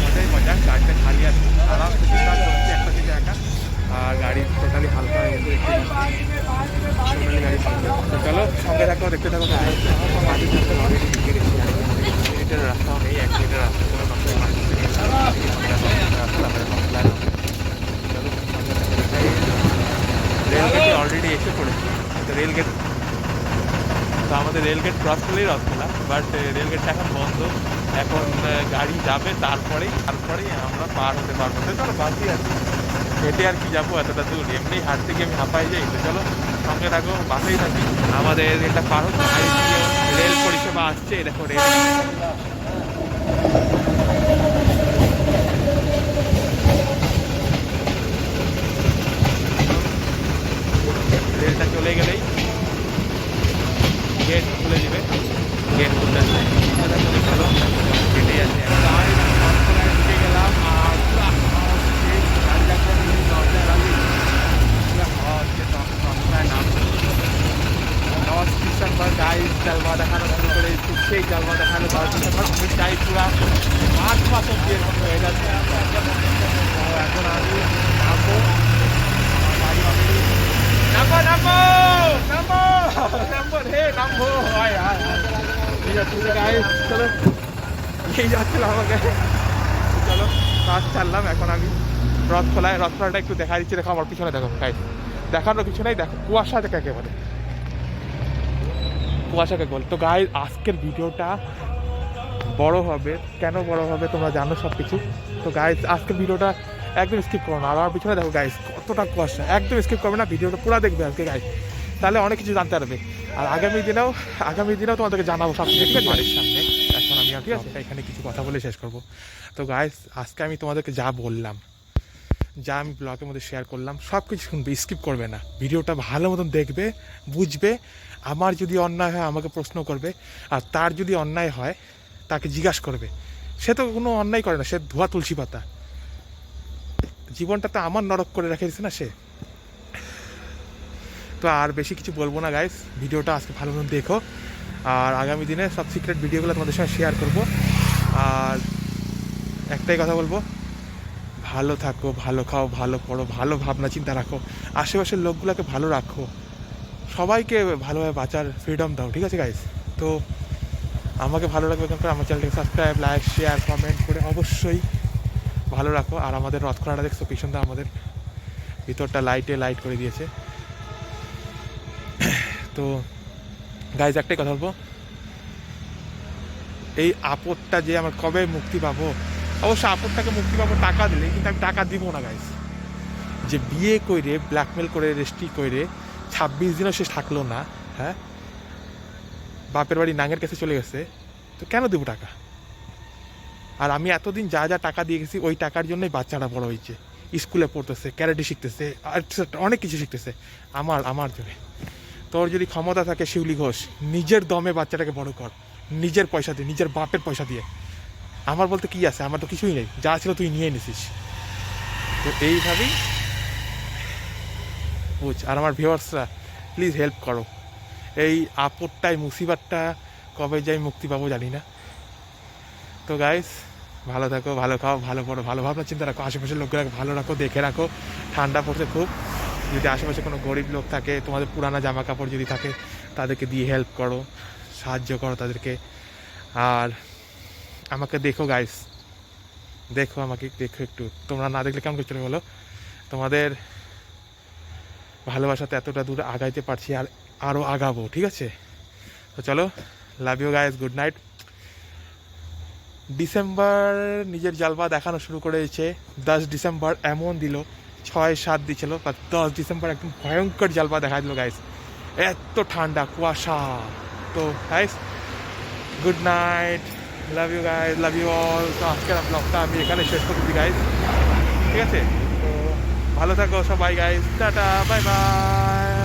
মজাই মজা, গাড়িটা খালি আছে, আরাম থেকে কাজ করছে একটা থেকে একা। আর গাড়ি টোটালি হালকা হয়ে গেছে, টোটালি গাড়ি হালকা। তো চলো সঙ্গে থাকো, দেখতে থাকো। মিনিটের রাস্তাও নেই, 1 মিনিটের রাস্তা করে রেলগেটে অলরেডি এসে পড়েছি। তো রেলগেট, তো আমাদের রেলগেট ক্রস করলেই রসগোল্লা, বাট রেলগেটটা এখন বন্ধ। এখন গাড়ি যাবে, তারপরেই আমরা পার হতে পারবো। তো চলো বাকি আছে, হেঁটে আর কি যাবো এতটা দূর, এমনি হাঁটতে গিয়ে আমি হাঁপাই যাই। তো চলো সঙ্গে থাকো, বাসেই থাকি। আমাদের এটা পার হচ্ছে, রেল পরিষেবা আসছে, দেখো রেল। রেলটা চলে গেলেই গেট খুলে দিবে, গেট খুলতে চলো হেঁটে যাচ্ছে। ঢুকে গেলাম আর পুরো গাড়ি যাচ্ছে, দরজায় লাগি হাওয়া হচ্ছে, দরজায় নাম नॉर्थ स्टेशन पर गाइस जलवा देखाনো শুরু করে সেই জলवा দেখানো নর্থ স্টেশন पर আমি চাই পুরো 8 মাস বিয়ের মতো হয়ে যাচ্ছে। এখন আমি নামবো, গাড়ি অলরেডি নামবো নামবো নামবো নামবো রে নামবো। হায় হায় ঠিক আছে গাইস, চলো এই যাচ্ছিলাম আমাকে। চলো কাজ ছাড়লাম, এখন আমি রথখোলাটা একটু দেখা দিচ্ছি। দেখো আমার পিছনে দেখো গাইস, দেখানোর কিছু নেই, দেখো কুয়াশা দেখে একেবারে কুয়াশাকে বল। তো গাইস আজকের ভিডিওটা বড় হবে, কেন বড় হবে তোমরা জানো সব কিছু। তো গাইস আজকের ভিডিওটা একদম স্কিপ করো না। আর আমার পিছনে দেখো গাইস কতটা কুয়াশা, একদম স্কিপ করবে না, ভিডিওটা পুরো দেখবে আজকে গাইস, তাহলে অনেক কিছু জানতে পারবে। আর আগামী দিনেও তোমাদেরকে জানাবো সব কিছু, ঠিক আছে বাড়ির সামনে। এখন আমি ঠিক আছে এখানে কিছু কথা বলে শেষ করবো। তো গাইস আজকে আমি তোমাদেরকে যা বললাম, যা আমি ব্লগের মধ্যে শেয়ার করলাম, সব কিছু শুনবে, স্কিপ করবে না, ভিডিওটা ভালো মতন দেখবে, বুঝবে। আমার যদি অন্যায় হয় আমাকে প্রশ্ন করবে, আর তার যদি অন্যায় হয় তাকে জিজ্ঞাসা করবে। সে তো কোনো অন্যায় করে না, সে ধোয়া তুলসী পাতা, জীবনটা তো আমার নরক করে রেখে দিচ্ছে না সে। তো আর বেশি কিছু বলবো না গাইস, ভিডিওটা আজকে ভালো মতন দেখো। আর আগামী দিনে সব সিক্রেট ভিডিওগুলো তোমাদের সঙ্গে শেয়ার করব। আর একটাই কথা বলবো, ভালো থাকো, ভালো খাও, ভালো পড়ো, ভালো ভাবনা চিন্তা রাখো, আশেপাশের লোকগুলোকে ভালো রাখো, সবাইকে ভালোভাবে বাঁচার ফ্রিডম দাও, ঠিক আছে গাইস। তো আমাকে ভালো লাগবে কেন, আমার চ্যানেলটাকে সাবস্ক্রাইব, লাইক, শেয়ার, কমেন্ট করে অবশ্যই ভালো রাখো। আর আমাদের রথখোলাটা দেখছো পিছনটা, আমাদের ভিতরটা লাইট করে দিয়েছে। তো গাইজ একটাই কথা বলবো, এই আপদটা যে আমার কবে মুক্তি পাবো, অবশ্য আপদটাকে মুক্তি পাবো টাকা দিলে, কিন্তু আমি টাকা দিব না গাইজ। যে বিয়ে করে ব্ল্যাকমেল করে রেজিস্ট্রি করে 26 দিনও সে থাকলো না, হ্যাঁ, বাপের বাড়ি নাঙের কাছে চলে গেছে, তো কেন দেবো টাকা? আর আমি এতদিন যা যা টাকা দিয়ে গেছি ওই টাকার জন্যই বাচ্চাটা বড় হয়েছে, স্কুলে পড়তেছে, ক্যারাটে শিখতেছে, অনেক কিছু শিখতেছে আমার জন্য। তোর যদি ক্ষমতা থাকে শিউলি ঘোষ, নিজের দমে বাচ্চাটাকে বড় কর, নিজের পয়সা দিয়ে, নিজের বাপের পয়সা দিয়ে। আমার বলতে কি আছে, আমার তো কিছুই নেই, যা ছিল তুই নিয়ে নিছিস। তো এইভাবেই বুঝ। আর আমার ভিউয়ার্সরা প্লিজ হেল্প করো, এই আপদটাই মুসিবতটা কবে যাই মুক্তি পাবো জানি না। তো গাইস ভালো থাকো, ভালো খাও, ভালো পড়ো, ভালো ভাবনা চিন্তা রাখো, আশেপাশের লোকগুলোকে ভালো রাখো, দেখে রাখো। ঠান্ডা পড়ছে খুব, যদি আশেপাশে কোনো গরিব লোক থাকে, তোমাদের পুরানা জামা কাপড় যদি থাকে তাদেরকে দিয়ে হেল্প করো, সাহায্য করো তাদেরকে। আর আমাকে দেখো গাইস, দেখো আমাকে, দেখো একটু। তোমরা না দেখলে কেমন করে চলে বলো? তোমাদের ভালোবাসাতে এতটা দূর আগাইতে পারছি, আর আরও আগাবো, ঠিক আছে? তো চলো, love you guys, good night. December নিজের জালবা দেখানো শুরু করেছে। 10 ডিসেম্বর এমন দিল, 6-7 দিছিল, আর 10 ডিসেম্বর একদম ভয়ঙ্কর জালবা দেখা দিল গাইস। এত ঠান্ডা কুয়াশা। তো guys good night, love you guys, love you all. তো আজকের ব্লগটা আমি এখানে শেষ করছি গাইস, ঠিক আছে? তো ভালো থাকো সবাই গাইস, টাটা, বাই বাই।